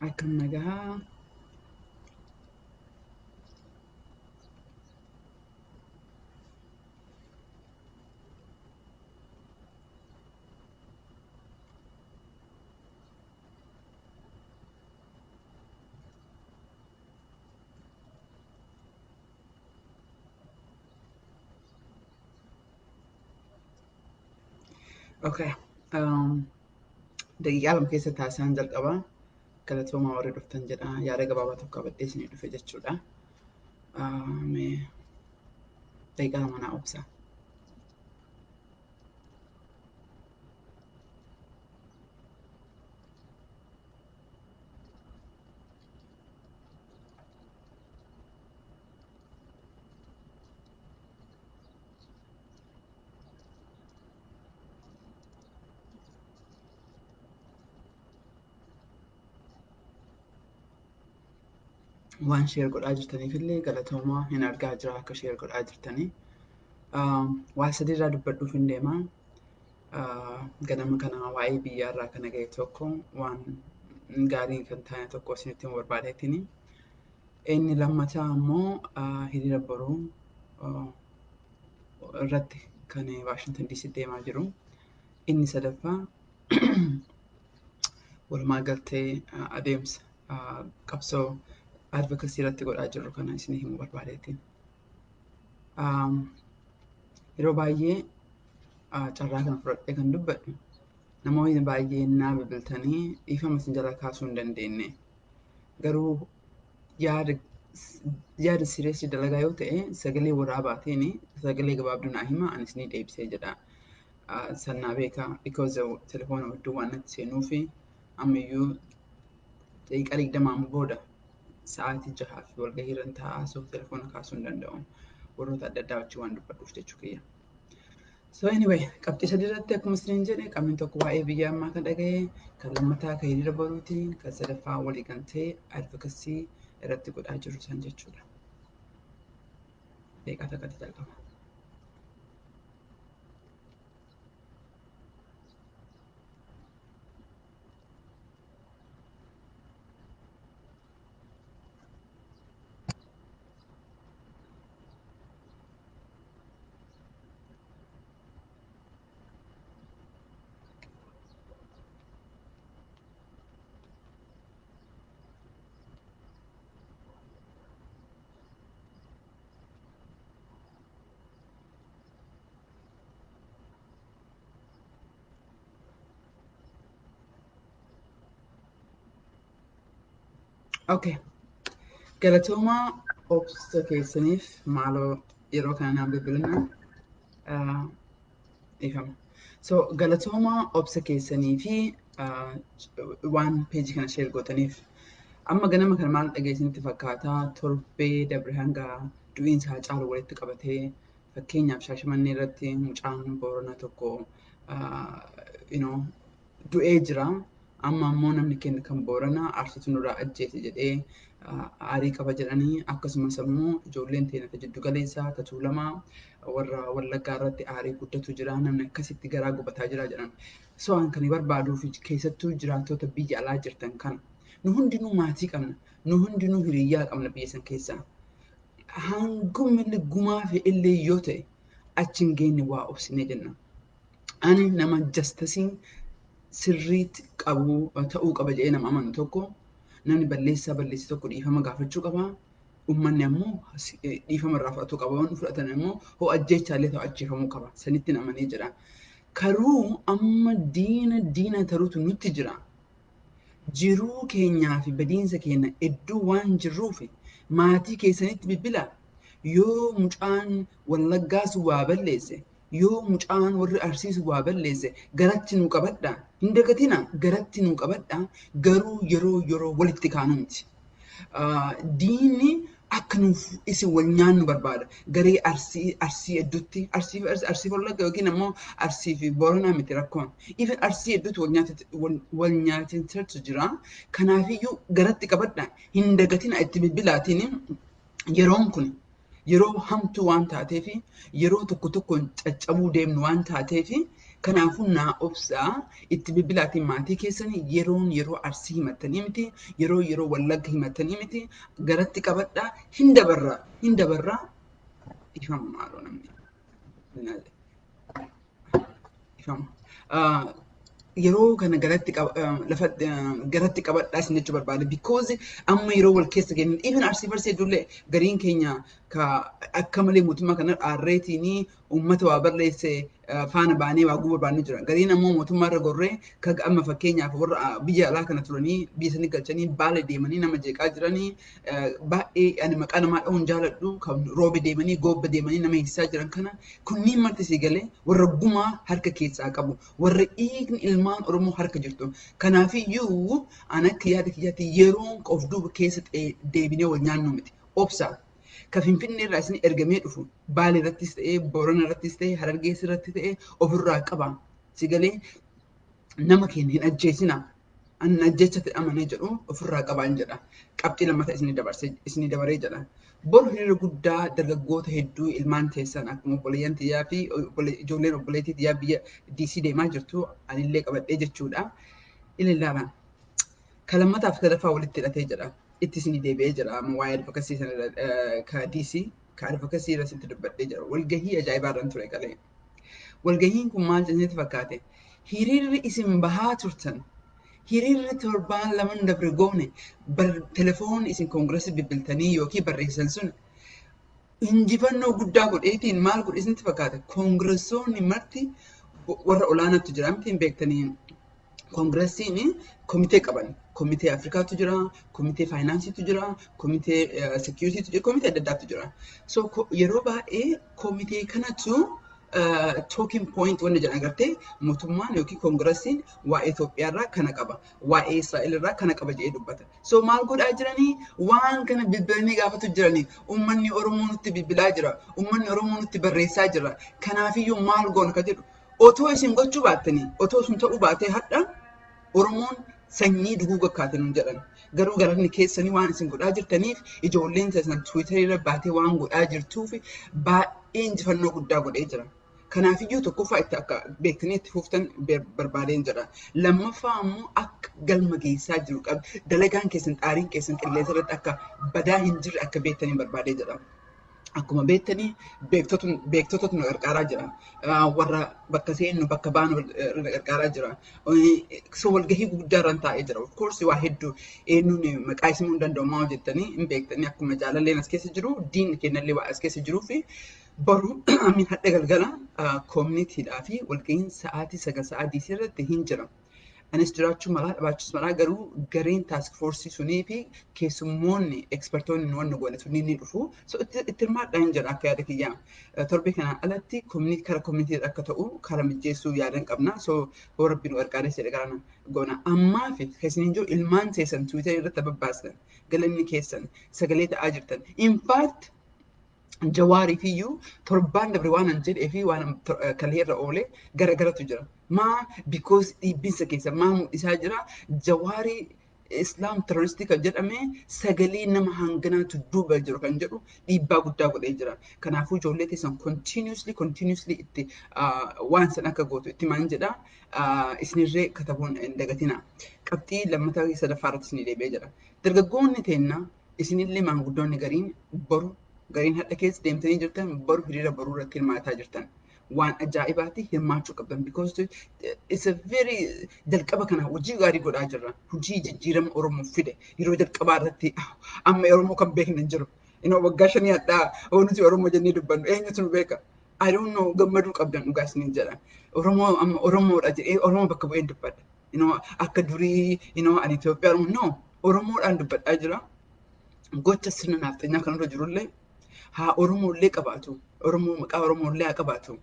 Akkam nagaa. Okay. Daqiiqaa lama keessa taasisaan jalqabaa. Galatoomaa warri dhuftan jedha. Yaada gabaabaa tokko qabadhee isinii dhufe jechuudha. Mee daqiiqaa lama naa obsa. Waan sheer godhaa jirtaniif illee galatoomaa hin argaa jira akka sheer godhaa jirtanii. Waa sadiirraa dubbadhuuf hin deemaa. Ganama kana waa'ee biyyaarraa kana ga'e tokko waan gaarii kan taane tokko isinitti hin barbaadeetini. Inni lammataa immoo hiriira boruu irratti kan Waashintan DC deemaa jiru. Inni sadaffaa walumaa galtee adeemsa qabsoo advocacy irratti godhaa jirru kana isinii himuu barbaadeetiin. Yeroo baay'ee carraa kana fudhadhee kan dubbadhu namoonni baay'een naa bilbiltanii dhiifama isin jala kaasuu hin dandeenye. Garuu yaada sireessi dalagaa yoo ta'e sagalee waraabaatiin sagalee gabaabduu naa hima anis ni deebisee jedha. Sannaa beekaa because telefoona hedduu waan natti seenuu fi ammayyuu daqiiqaa 20 booda sa'aatii 6 fi walgahii irra taa'aa so telefoona kaasuu hin danda'u. Warroota adda addaa wajjin waan dubbadhuuf jechuu kiyya. So anyway, qabxii sadii irratti akkuma isiniin jedhe qabni tokko waa'ee biyya ammaa kan dhaga'e, kan lammataa kan hiriira boruuti, kan sadaffaa walii galtee advocacy irratti godhaa jiru san jechuudha. Daqiiqaa takkatti jalqaba. Okay. Galatoomaa obsa keessaniif maaloo yeroo kana naan bilbilina ifama. So galatoomaa obsa keessanii fi waan peejii kana sheer gootaniif. Amma ganama kana maal dhageessinitti fakkaataa torbee dabre hanga du'iinsa Haacaaluu walitti qabatee fakkeenyaaf Shaashimannee irratti mucaan Booranaa tokko du'ee jira. Amma ammoo namni keenya kan Booranaa Arsiitu nurraa ajjeese jedhee aarii qaba jedhanii akkasumas immoo ijoolleen teenya jiddu galeessaa Tuulamaa warra Wallaggaa irratti aarii guddatu jira namni akkasitti garaa gubataa jira jedhan. So an kan barbaaduu fi keessattuu jiraattota biyya alaa jirtan kana nu hundinuu maatii qabna nu hundinuu hiriyyaa qabna biyya san keessaa. Hangumni gumaa fi illee yoo ta'e achi hin geenye waa obsinee jenna. Ani nama jastasii sirriitti ta'uu qaba jedhee nama amanu tokko namni balleessi tokko dhiifama gaafachuu qaba. Uummanni ammoo dhiifama irraa fudhachuu qaba. Waan fudhatan immoo hoo ajjeechaallee ta'u ajjeefamuu qaba. Sanitti amanee jira. Garuu amma diina taruutu nutti jira. Jiruu keenyaa fi badiinsa keenya iddoo waan jirruuf maatii keessanitti bilbilaa. Yoo mucaan Wallaggaas waa balleesse yoo mucaan warri Arsiis waa balleesse garatti nuu qabadhaa. Hin dagatina garatti nuu qabadhaa. Garuu yeroo walitti kaanu miti. Diinni akka nuuf isin wal nyaannu barbaada. Garee Arsii hedduutti Arsii Wallagga yookiin ammoo Arsii fi Booranaa miti rakkoon. Even Arsii hedduutti wal nyaatinsa jira. Kanaafiyyuu garatti qabadhaa. Hin dagatina itti bilbilaatiin yeroon kun yeroo hamtuu waan taateef yeroo tokko caccabuu deemnu waan taateef Kanaafuu naa obsaa itti bilbilaatiin maatii keessanii yeroo Arsii himattanii miti, yeroo Wallagga himattanii miti, garatti qabadhaa hin dabarraa ifama maaloo namni ifama. Yeroo kana garatti qabadhaa isin jechuu barbaade because amma yeroo wal keessa kennan even Arsii Farsee dullee gariin keenya akka malee mootummaa kana dhaarreetiin uummata waa barreesse faana baanee waa gubuu barbaadni jira. Gariin ammoo mootummaa irra gorree amma fakkeenyaaf warra biyya alaa kana turanii biyya sanii galchanii baala deemanii nama jeeqaa jiranii baay'ee ani maqaa namaa dha'uun jaaladhu kan roobe deemanii goobba deemanii nama hiisaa jiran kana kunniin marti si galee warra gumaa harka keessaa qabu warra dhiigni ilmaan Oromoo harka jirtu. Kanaafiyyuu an akka yaada kiyyaatti yeroon of duuba keessa deebinee wal nyaannu miti. Obsaa. Ka Finfinnee irraa isin ergamee dhufu Baalee irrattis ta'ee Boorana irrattis ta'ee Harargee irratti ta'ee ofirraa qaba. Si galee nama keenya hin ajjeesina. An ajjechatti amanee jedhu ofirraa qabaan jedha. Qabxii lammata isinii dabaree jedha. Boru hiriira guddaa dargaggoota hedduu ilmaan teessan akkuma obboleeyyan xiyyaa fi ijoolleen obboleettii xiyyaa biyya DC deemaa jirtu anillee qabadhee jechuudha. Ilaalaa. Ka lammataaf sadaffaa walitti hidhatee jedha. Itti isinii deebi'ee jira amma waa'ee advokasii sana ka DC ka advokasii irra sitti dubbadhee jira. Walgahii ajaa'ibaa irraan ture qalee. Walgahiin kun maal jenneti fakkaate? Hiriirri isin bahaa turtan hiriirri torbaan laman dabre goone telefoon isin koongireesii bilbiltanii yookiin barreessan sun injifannoo guddaa godheetiin maal godhe isinitti fakkaate? Koongireessoonni marti warra olaanaatti jira miti hin beektanii koongireesiin komitee qaban. Komitee Afrikaatu jira, komitee Faayinaansiitu jira, komitee Seekiyuriitiitu jira, komitee adda addaatu jira. So yeroo baay'ee komitee kanatu talking point wanna jedhan agartee mootummaan yookiin koongireesiin waa'ee Itoophiyaarraa kana qaba, waa'ee Israa'elirraa kana qaba jedhee dubbata. So maal godhaa jiranii waan kana bilbilanii gaafatu jiranii uummanni Oromoo nutti bilbilaa jira, uummanni Oromoo nutti barreessaa jira. Kanaafiyyuu maal goona ka jedhu otoo isin gochuu baattanii otoo sun ta'uu baatee hadha Oromoon sanyii duguuga kaatan jedhan. Garuu galanni keessanii waan isin godhaa jirtaniif ijoolleen keessan Tiwiitarii irra baatee waan godhaa jirtuuf baay'ee injifannoo guddaa godhee jira. Kanaafiyyuu tokkoffaa itti akka beektanii itti fuftan barbaadeen jedha. Lammaffaa ammoo akka galma geessaa jiru qabu dalagaan keessan xaariin keessan qilleensa irratti akka badaa hin jirre akka beektanii barbaadee jedha. Akkuma beektanii beektotatu nu gargaaraa jira. Warra bakka seennu bakka baanu nu gargaaraa jira. So walgahii guddaa irraan taa'ee jira. Of course waa hedduu eenyuun maqaa isimuu hin danda'u maa hojjettanii hin beektanii akkuma jaalalleen as keessa jiru diinni kennallee waa as keessa jiruu fi boru amin hadha galgala koominiitiidhaa fi walgahiin sa'aatii 9 sa'aa DC irratti hin jira. Anis jiraachuu malaa dhabaachus malaa garuu gareen taask foorsii sunii fi keessummoonni ekspertoonni wanna godhe sunii ni dhufu. So itti hirmaadhaa hin jedha akka yaada kiyyaa. Torbee kanaan alatti kara koominiitiidha akka ta'u kara mijjeessuu yaadan qabna. So rabbiin nu gargaaree jedhe garana goona. Ammaa fi keessaniin jiru ilmaan teessan Tiwiitarii irratti babbaastan galanni keessan sagalee ta'aa jirtan. In fact Jawaarii fiyyuu torbaan dabre waan an jedhee fi waan kalee irra oolee garagaratu jira. Maa because dhiibbinsa keessa maa mul'isaa jira Jawaarii Islaam terroristii kan jedhame sagalee nama hanganaatu duuba jiru kan jedhu dhiibbaa guddaa godhee jira. Kanaafuu ijoollee teessan continuously itti waan san akka gootu itti maan jedha isinirree katabuun hin dagatina. Qabxii lammataa sadaffaa irratti isinii deebi'ee jira. Dargaggoonni teenna isinillee maanguddoonni gariin hadha keessa deemtanii jirtan boru hiriira boruu irratti hirmaataa jirtan. Waan ajaa'ibaatti hirmaachuu qabdan because it's a very jalqaba kana hojii gaarii godhaa jirra. Hojii jijjiirama Oromoo fide yeroo jalqabaa irratti amma Oromoo kan beekne hin jiru. Waggaa 5 hadhaa nuti Oromoo jennee dubbannu eenyutu nu beeka? I don't know gammaduu qabdan dhugaa isiniin jedha. Oromoo amma Oromoodha jedhee Oromoo bakka bu'ee dubbadha. Akka durii ani Itoophiyaa no Oromoodhaan dubbadhaa jira. Gocha sirna naafteenyaa kanarra jirullee haa Oromollee qabaatu. Oromoo maqaa Oromollee haa qabaatu.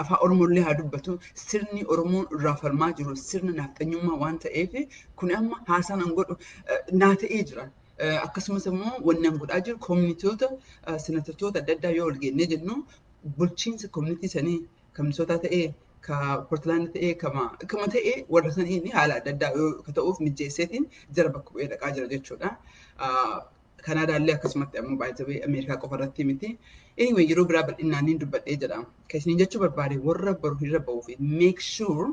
Afaan Oromollee haa dubbatu. Sirni Oromoon irraa falmaa jiru sirna naafteenyummaa waan ta'eef kun amma haasaan an godhu naa ta'ee jira. Akkasumas immoo wanni an godhaa jiru koominitoota senatartoota adda addaa yoo wal geennee jennu bulchiinsa koominittii sanii kamisootaa ta'ee ka Portland ta'ee kama ta'ee warra sanii haala adda addaa yoo ta'uuf mijjeesseetiin jara bakka bu'ee dhaqaa jira jechuudha. Kanaadaallee akkasumatti ammoo baay'ee Ameerikaa qofa irratti miti. Anyway yeroo biraa bal'inaan hin dubbadhee jedha. Kan isin jechuu barbaade warra baru hirra ba'uu fi make sure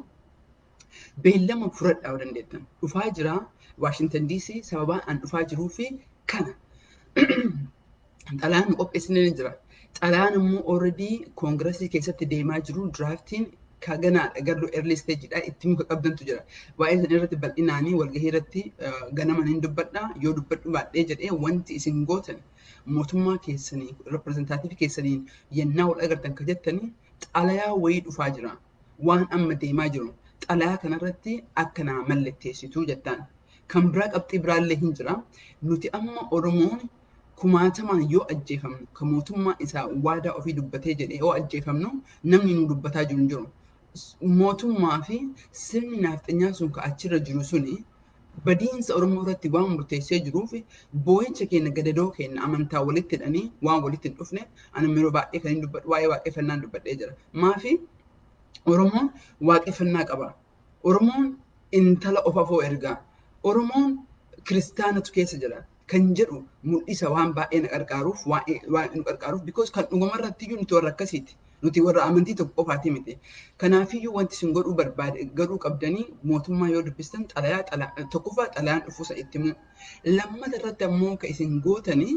beellama fudhadhaa dandeettan. Dhufaa jira Washington DC sababaa an dhufaa jiruu fi kana. Xalayaan qopheessine ni jira. Xalayaan immoo already koongiresii keessatti deemaa jiru draaftiin kaganaadha garuu early stage'dha itti muka qabdantu jira. Waa'ee sana irratti bal'inaanii walgahii irratti ganama hin dubbadha yoo dubbadhu baadhee jedhee wanti isin gootan mootummaa keessanii reprezentaatiivii keessaniin yennaa wal agartan ka jettanii xalayaa wayii dhufaa jira. Waan amma deemaa jiru xalayaa kanarratti akka naa mallatteessituu jettaan. Kan biraa qabxii biraallee hin jira. Nuti amma Oromoon kumaatamaan yoo ajjeefamnu kan mootummaa isaa waadaa ofii dubbatee jedhee yoo ajjeefamnu namni nu dubbataa jiru hin jiru. Mootummaa fi sirni nafxanyaa sun ka achirra jiru suni badiinsa Oromoo irratti waan murteessee jiruuf boo'icha keenya gadadoo keenya amantaa walitti hidhanii waan walitti hin dhufne ani yeroo baay'ee kan hin dubbadhu waa'ee waaqeffannaan dubbadhee jira. Maafi Oromoon waaqeffannaa qaba. Oromoon intala of afoo ergaa. Oromoon kiristaanatu keessa jira. Kan jedhu mul'isa waan baay'ee na qarqaaruuf waan nu qarqaaruuf because kan dhuguma irratti iyyuu nuti warra akkasiiti. Nuti warra amantii tokko qofaati miti. Kanaafiyyuu wanti isin godhuu barbaade garuu qabdanii mootummaa yoo dubbistan tokkoffaa xalayaan dhufuusa itti himu. Lammata irratti ammoo kan isin gootanii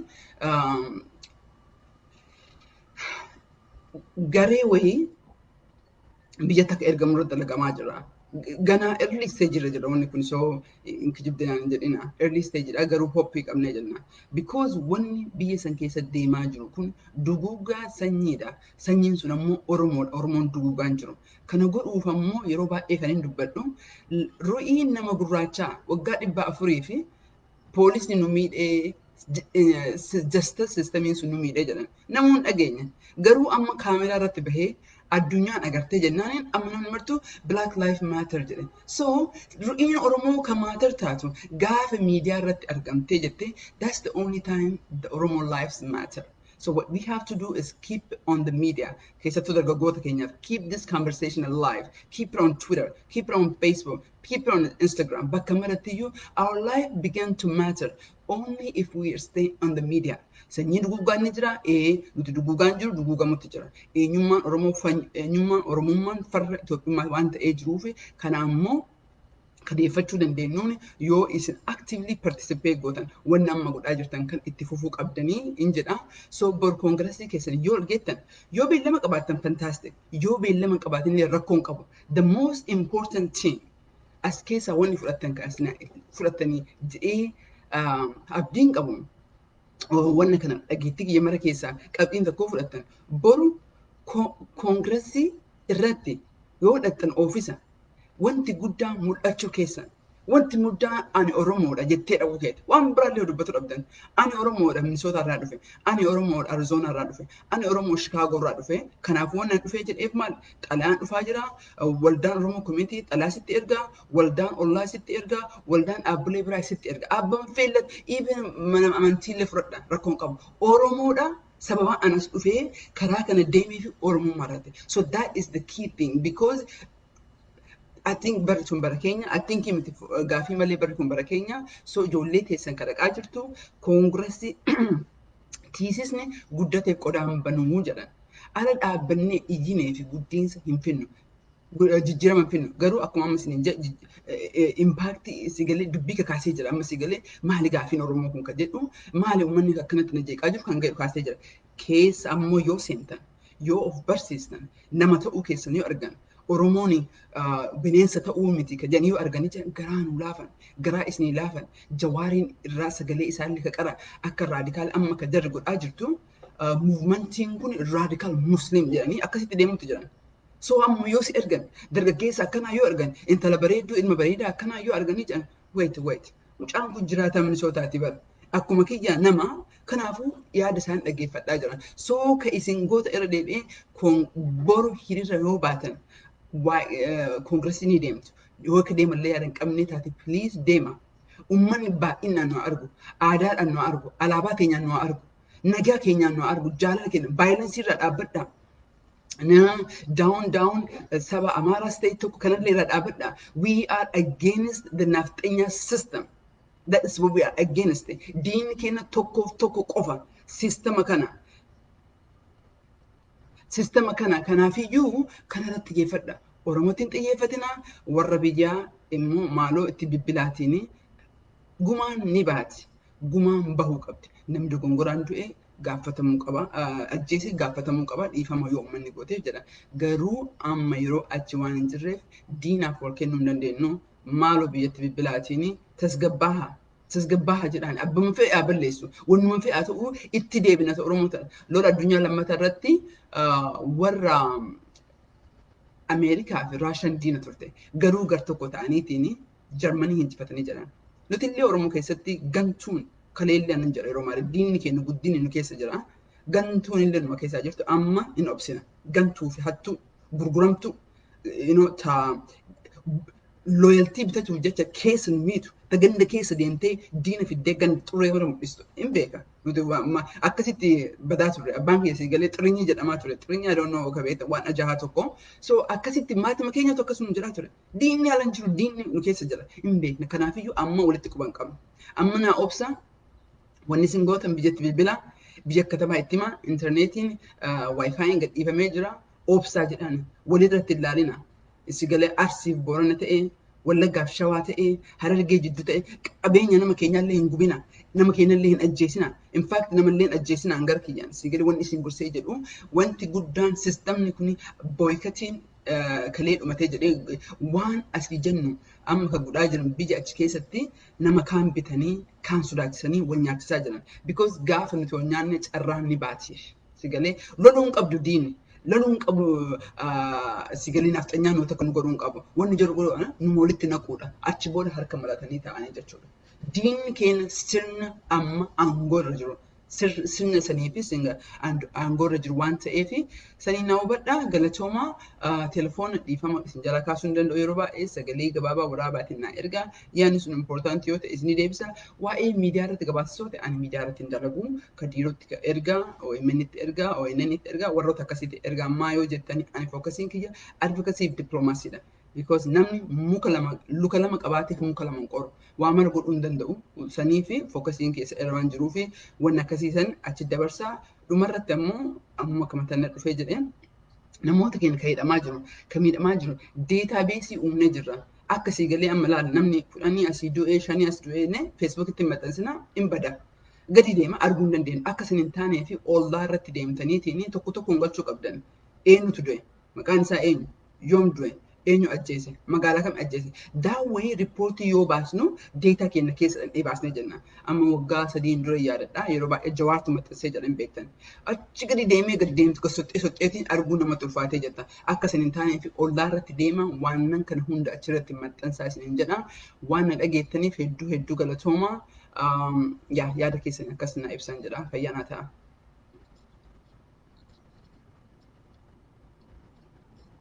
garee wayii biyya takka ergamu irratti dalagamaa jira. Ganaa early stage irra jira wanni kun soo inkijibdinaan hin jedhina. Early stage dha garuu hoppii qabnee jenna. Because wanni biyya san keessa deemaa jiru kun duguugaa sanyiidha. Sanyiin sun ammoo Oromoodha. Oromoon duguugaan jiru. Kana godhuuf ammoo yeroo baay'ee kan hin dubbadhu ru'iin nama gurraachaa waggaa 400 fi poolisni nu miidhee justice systemiin sun nu miidhee jedhan. Namoonni dhageenya. Garuu amma kaameraa irratti bahee addunyaan agartee jennaaniin amma martu Black Lives Matter jedhe. So ru'iin Oromoo kan maater taatu gaafa miidiyaa irratti argamtee jette that's the only time the Oromo lives matter. So what we have to do is keep on the media. Keessattuu dargaggoota keenyaaf keep this conversation alive. Keep it on Twitter, keep it on Facebook, keep it on Instagram. Bakka marattiyyuu our life began to matter only if we stay on the media. Sanyiin duguugaan ni jira, nuti duguugaan jiru duguugamutti jira. Eenyummaan Oromummaan farra Itoophiyummaa waan ta'ee jiruuf kana ammoo kadeeffachuu dandeenyuun yoo isin actively participate gootan wanni amma godhaa jirtan kan itti fufuu qabdanii hin jedha. So bor koongiresii keessan yoo argeettan yoo beellama qabaattan fantastic. Yoo beellama qabaatinillee rakkoon qabu. The most important thing as keessaa wanni fudhattanii jedhee abdiin qabu. Wanna kana dhageettii kiyya mara keessaa qabxiin tokko fudhattan boru koongiresii irratti yoo hidhattan oofisa wanti guddaa mul'achuu keessan wanti muddaa ani Oromoodha jettee dhabu keeti waan biraallee dubbatu dhabdan ani Oromoodha Minnesota irraa dhufe ani Oromoodha Arizona irraa dhufe ani Oromoo Chicago irraa dhufe kanaaf waan dhufee jedheef maal xalayaan dhufaa jira waldaan Oromoo community xalayaa sitti ergaa waldaan ollaa sitti ergaa waldaan dhaabbilee biraa sitti ergaa abban feellat even mana amantiillee fudhadha rakkoon qabu Oromoodha sababa anas dhufee karaa kana deemee fi Oromummaa irratti so that is the key thing because I think barri bara keenya I think himti gaafii malee barri kun bara keenya so ijoollee teessan kadhaqaa jirtu koongiresii tiisisni guddateef qodaan banuu jedhan ala dhaabbannee iyyinee fi guddiinsa hin finnu jijjiirama hin finnu garuu akkuma amma isin impaaktii sigalee dubbii kakaasee jira amma sigalee maali gaafiin Oromoo kun kan jedhu maali uummanni akkanatti na jeeqaa jiru kan ga'u kaasee jira keessa ammoo yoo seentan yoo of barsiistan nama ta'uu keessan yoo argan Oromooni bineensa ta'uu miti kan jedhanii yoo arganii jiran garaa nu laafan garaa isinii laafan jawaariin irraa sagalee isaallee ka qara akka raadikaal amma ka jarri godhaa jirtu muuvimentiin kun raadikaal musliim jedhanii akkasitti deemutti jiran. So amma yoo si ergan dargaggeessa akkanaa yoo argan intala bareedduu ilma bareedaa akkanaa yoo arganii jiran wait mucaan kun jiraata Minisootaati bara akkuma kiyya nama kanaafuu yaada isaan dhaggeeffadhaa jiran. So ka isin goota irra deebi'ee boru hiriira yoo baatan koongiresii ni deemtu. Yoo akka deemallee yaada hin qabne taate please deema. Uummanni baay'inaan nu argu, aadaadhaan nu argu, alaabaa keenyaan nu argu, nagaa keenyaan nu argu, jaalala keenya, vaayilansii irraa dhaabbadhaa. Down saba Amara state tokko kanallee irraa dhaabbadhaa. We are against the nafxenya system. That is what we are against. Diinni keenya tokko qofa sistema kana kanaafiyyuu kanarratti xiyyeeffadha. Oromootiin xiyyeeffatina warra biyyaa immoo maaloo itti bibbilaatiin gumaan ni baati. Gumaan bahuu qabdi. Namni dogongoraan du'e gaafatamuu qaba. Ajjeesee gaafatamuu qaba. Dhiifama yoo uummanni gootee jedha. Garuu amma yeroo achi waan hin jirreef diinaaf wal kennuu hin dandeenyu. Maaloo biyyatti bibbilaatiin tasgabbaaha jedhaan abbuma fe'ee haa balleessu. Wannuma fe'aa ta'uu itti deebina Oromoo ta'a. Lola addunyaa lammataa irratti warra Ameerikaa fi Raashaan diina turte. Garuu gar tokko ta'aniitiin Jarmanii injifatanii jedhan. Nuti illee Oromoo keessatti gantuun kaleellee anan jedha yeroo maali diinni keenya guddinni nu keessa jira. Gantuun illee numa keessaa jirtu amma hin obsina. Gantuu fi hattuu gurguramtu loyaltii bitachuuf jecha keessa nu miitu ganda keessa deemtee diina fiddee ganda xuree bara mul'istu hin beeka. Nuti akkasitti badaa turre abbaan keessi galee xirinyii jedhamaa ture. Xirinyii adoonnoo kabeeta waan ajaa'aa tokko. So akkasitti maatima keenyatu akkasuma jiraa ture. Diinni haala hin jiru diinni nu keessa jira hin beekna. Kanaafiyyuu amma walitti quban qabna. Amma naa obsa wanni isin gootan biyyatti bilbila biyya katamaa itti himaa intarneetiin waayifaayiin gadhiifamee jira. Obsaa jedhaan walirratti ilaalina. Isi galee Arsiif Boorana ta'ee Wallaggaaf Shawaa ta'ee Harargee jidduu ta'ee qabeenya nama keenyaallee hin gubina. Nama keenyallee hin ajjeesina. In fact namallee hin ajjeesina hangar kiyyaan. Isi galee wanni isin gorsee jedhu wanti guddaan sistamni kun booyikatiin kalee dhumatee jedhee waan asii jennu amma kan godhaa jiran biyya achi keessatti nama kaan bitanii kaan sodaachisanii wal nyaachisaa jiran. Because gaafa nuti wal nyaanne carraan ni baatiif. Isi galee loluun qabdu diinni. Laluun qabu sigalii nafxanyaa noota kan godhuun qabu. Wanni jiru godhu nu walitti naquudha. Achi booda harka maratanii ta'anii jechuudha. Diinni keenya sirna amma aangoo irra jiru. Sirna saniifis aangoo irra jiru waan ta'eef sanii na hubadhaa galatoomaa telefoona dhiifama isin jala kaasuu hin danda'u yeroo baay'ee sagalee gabaabaa waraabaatiin na ergaa yaadni sun impoortaantii yoo ta'e isin deebisa. Waa'ee miidiyaa irratti gabaasisoo ta'e ani miidiyaa irratti hin dalagu kadiirootti ergaa OMN'tti ergaa ONN'tti ergaa warroota akkasiitti ergaa ammaa yoo jettanii ani fookasiin kiyya advokasiif dippiloomaasiidha. Because namni luka lama qabaateef muka lama hin qoru. Waa mara godhuu hin danda'u. Sanii fi fookasiin keessa irraan jiruu fi wanni akkasiisan achi dabarsaa. Dhumarratti ammoo amma kamatanna dhufee jedheen namoota keenya kan hidhamaa jiru, kan miidhamaa jiru, deetaabeesii uumnee jirra. Akkasii galee amma laala namni 10 asii du'ee 5 as du'ee feesbuukitti maxxansina hin bada. Gadi deema arguu hin dandeenyu. Akkasiin hin taanee fi ollaa irratti deemtaniitiin tokko tokkoon galchuu qabdan. Eenyutu du'e? Maqaan isaa eenyu? Yoom du'e? Eenyu ajjeese? Magaalaa kam ajjeese? Daawwii riippoortii yoo baasnu deetaa keenya keessa dhandhee baasnee jenna. Amma waggaa 3 dura yaadadha. Yeroo baay'ee jawaartu maxxansee jedhan beektan. Achi gadi deemtu soxxeetiin arguu nama ulfaatee jetta. Akkasiin hin taanee fi ollaa irratti deema waan kana hunda achirratti maxxansaa isin jedha. Waan na dhageettaniif hedduu galatoomaa. Yaada keessan akkas na ibsan jedha. Fayyaa naa ta'a.